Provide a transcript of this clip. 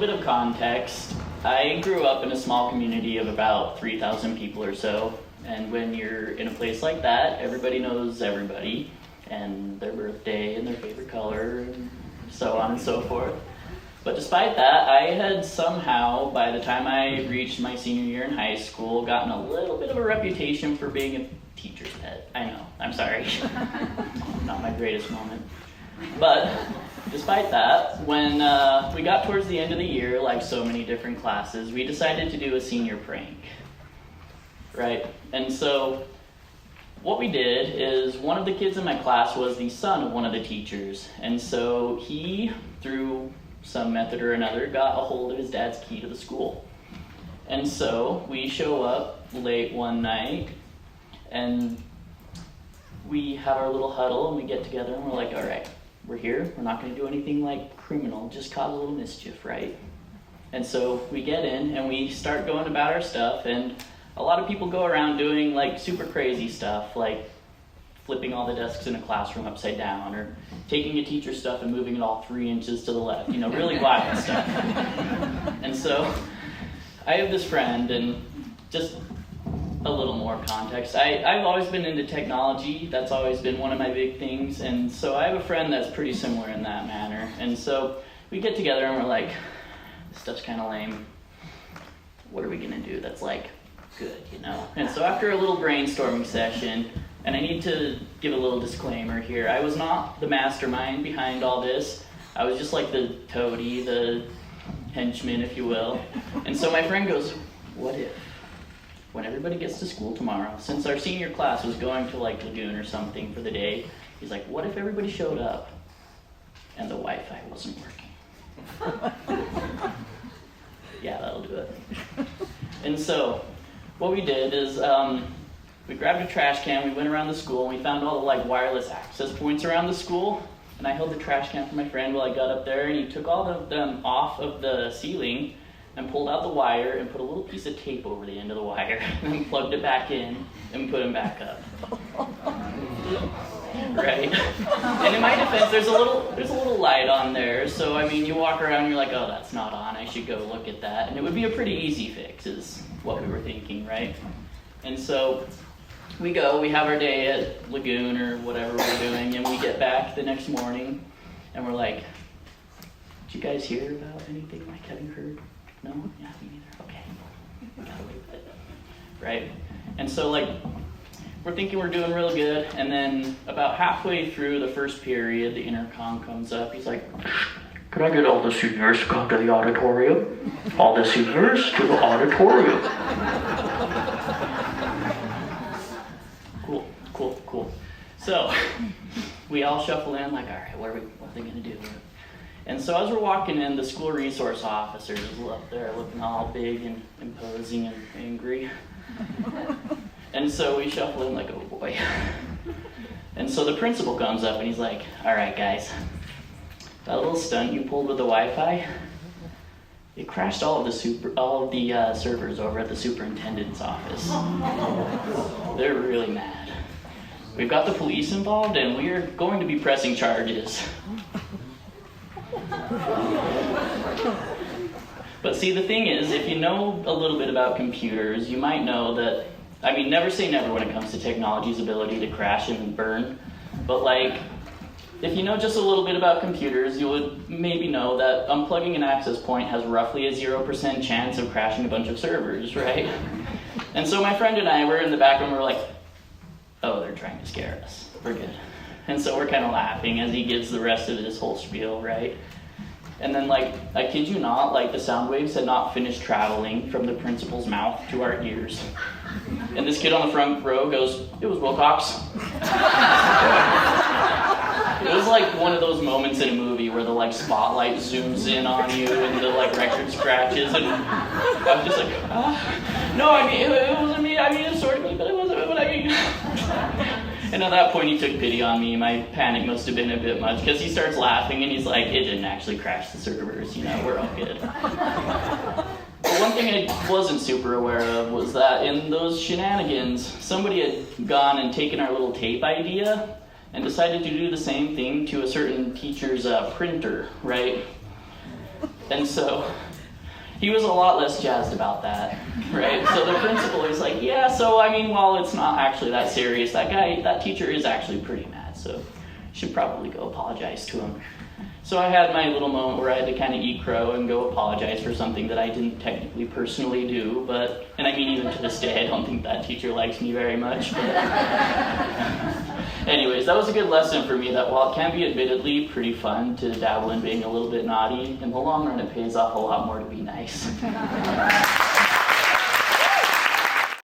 bit of context. I grew up in a small community of about 3,000 people or so, and when you're in a place like that, everybody knows everybody, and their birthday, and their favorite color, and so on and so forth. But despite that, I had somehow, by the time I reached my senior year in high school, gotten a little bit of a reputation for being a teacher's pet. I know, I'm sorry. Not my greatest moment. But despite that, when we got towards the end of the year, like so many different classes, we decided to do a senior prank, right? And so what we did is one of the kids in my class was the son of one of the teachers. And so he, through some method or another, got a hold of his dad's key to the school. And so we show up late one night, and we have our little huddle, and we get together, and we're like, all right, we're here. We're not going to do anything like criminal, just cause a little mischief, right? And so we get in, and we start going about our stuff, and a lot of people go around doing like super crazy stuff, like flipping all the desks in a classroom upside down, or taking a teacher's stuff and moving it all 3 inches to the left, really wild stuff. And so I have this friend, and just a little more context. I've always been into technology. That's always been one of my big things. And so I have a friend that's pretty similar in that manner. And so we get together and we're like, this stuff's kind of lame. What are we going to do that's like good, And so after a little brainstorming session, and I need to give a little disclaimer here, I was not the mastermind behind all this. I was just like the toady, the henchman, if you will. And so my friend goes, what if, when everybody gets to school tomorrow, since our senior class was going to like Lagoon or something for the day, he's like, what if everybody showed up and the Wi-Fi wasn't working? Yeah, that'll do it. And so what we did is we grabbed a trash can, we went around the school, and we found all the like wireless access points around the school, and I held the trash can for my friend while I got up there, and he took all of them off of the ceiling and pulled out the wire and put a little piece of tape over the end of the wire and then plugged it back in and put them back up. Right? And in my defense, there's a little light on there, so you walk around and you're like, oh, that's not on, I should go look at that. And it would be a pretty easy fix is what we were thinking, right? And so we have our day at Lagoon or whatever we're doing, and we get back the next morning and we're like, did you guys hear about anything? Like, have you heard? No? Yeah, me neither. Okay. We gotta wait with it. Right? And so we're thinking we're doing real good, and then about halfway through the first period, the intercom comes up. He's like, can I get all the seniors to come to the auditorium? All the seniors to the auditorium. Cool. So we all shuffle in like, all right, what are they going to do? And so as we're walking in, the school resource officer is up there looking all big and imposing and angry. And so we shuffle in like, oh boy. And so the principal comes up and he's like, all right, guys, that little stunt you pulled with the Wi-Fi, it crashed all of the servers over at the superintendent's office. They're really mad. We've got the police involved, and we are going to be pressing charges. But see, the thing is, if you know a little bit about computers, you might know that, never say never when it comes to technology's ability to crash and burn, but if you know just a little bit about computers, you would maybe know that unplugging an access point has roughly a 0% chance of crashing a bunch of servers, right? And so my friend and I were in the back room, we're like, oh, they're trying to scare us. We're good. And so we're kind of laughing as he gives the rest of this whole spiel, right? And then, I kid you not, the sound waves had not finished traveling from the principal's mouth to our ears. And this kid on the front row goes, it was Wilcox. It was like one of those moments in a movie where the spotlight zooms in on you and the record scratches, and I was just like, no, it wasn't me. It was sort of me, but it wasn't what I mean. And at that point, he took pity on me. My panic must have been a bit much, because he starts laughing and he's like, it didn't actually crash the servers, we're all good. But one thing I wasn't super aware of was that in those shenanigans, somebody had gone and taken our little tape idea and decided to do the same thing to a certain teacher's printer, right? And so he was a lot less jazzed about that, right? So the principal was like, yeah, so I mean, while it's not actually that serious, that teacher is actually pretty mad, so you should probably go apologize to him. So I had my little moment where I had to kind of eat crow and go apologize for something that I didn't technically personally do, and I mean, even to this day, I don't think that teacher likes me very much. But anyways, that was a good lesson for me that while it can be admittedly pretty fun to dabble in being a little bit naughty, in the long run it pays off a lot more to be nice.